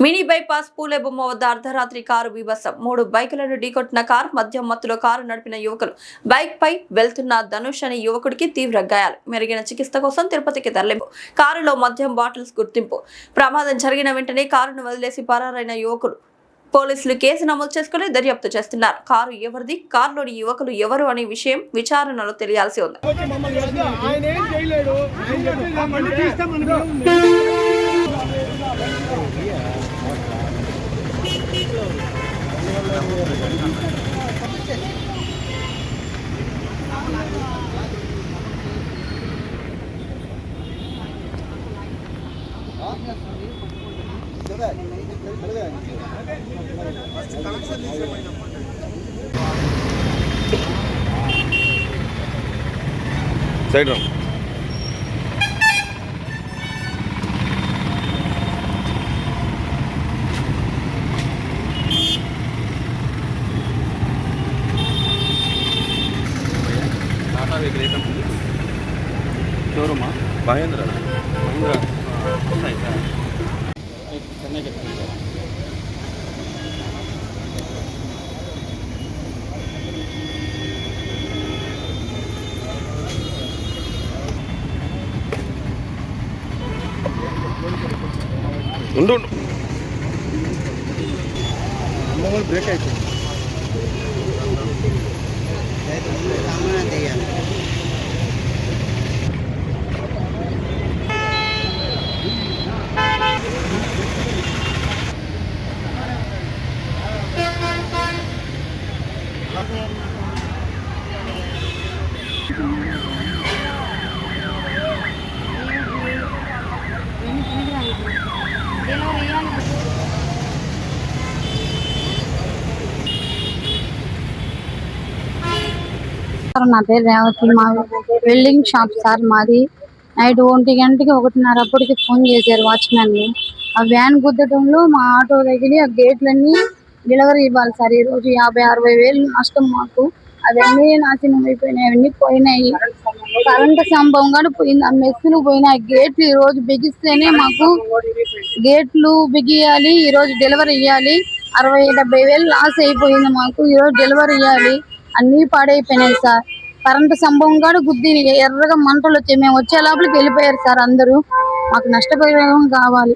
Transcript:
mini bypass పూలెబొమ్మ వద్ద అర్ధరాత్రి car బీభత్సం 3 బైకులను ఢీకొట్టిన కారు మద్యం మత్తులో కారు నడిపిన యువకులు బైక్ పై వెళ్తున్న ధనుష్ అనే యువకుడికి తీవ్ర గాయాలు మెరుగైన చికిత్స కోసం తిరుపతికి తరలింపు కారులో మద్యం బాటిల్స్ గుర్తింపు ప్రమాదం జరిగిన వెంటనే కారును వదిలేసి పరారైన యువకులు పోలీసులు కేసు నమోదు చేసుకుని దర్యాప్తు చేస్తున్నారు కారు ఎవరిది కారులోని యువకులు ఎవరు అనే విషయం విచారణలో తెలియాల్సి ఉంది సైడ్ రా టాటా వెహికల్ షోరూమా మహేంద్ర చెన్నై ఉండు బ్రేక్ అయిపోయింది నా పేరు రేవతి మా వెల్డింగ్ షాప్ సార్ మాది నైట్ 1 గంటకి 1:30 అప్పటికి ఫోన్ చేశారు వాచ్మెన్ ఆ వ్యాన్ గుద్దటంలో మా ఆటో తగిలి ఆ గేట్లన్నీ డెలివరీ ఇవ్వాలి సార్ ఈ రోజు 50-60 వేలు నష్టం మాకు అవన్నీ నాశనం అయిపోయినాయి అవన్నీ పోయినాయి కరెంటు స్తంభం కూడా పోయింది ఆ మెస్సులు పోయినాయి గేట్లు ఈ రోజు బిగిస్తేనే మాకు గేట్లు బిగియాలి ఈ రోజు డెలివరీ ఇవ్వాలి 60-70 వేలు లాస్ అయిపోయింది మాకు ఈ రోజు డెలివరీ ఇవ్వాలి అన్ని పాడైపోయినాయి సార్ కరెంటు స్తంభం కూడా గుద్ది ఎర్రగా మంటలు వచ్చాయి మేము వచ్చే లోపలికి వెళ్ళిపోయారు సార్ అందరూ మాకు నష్టపరిహారం కావాలి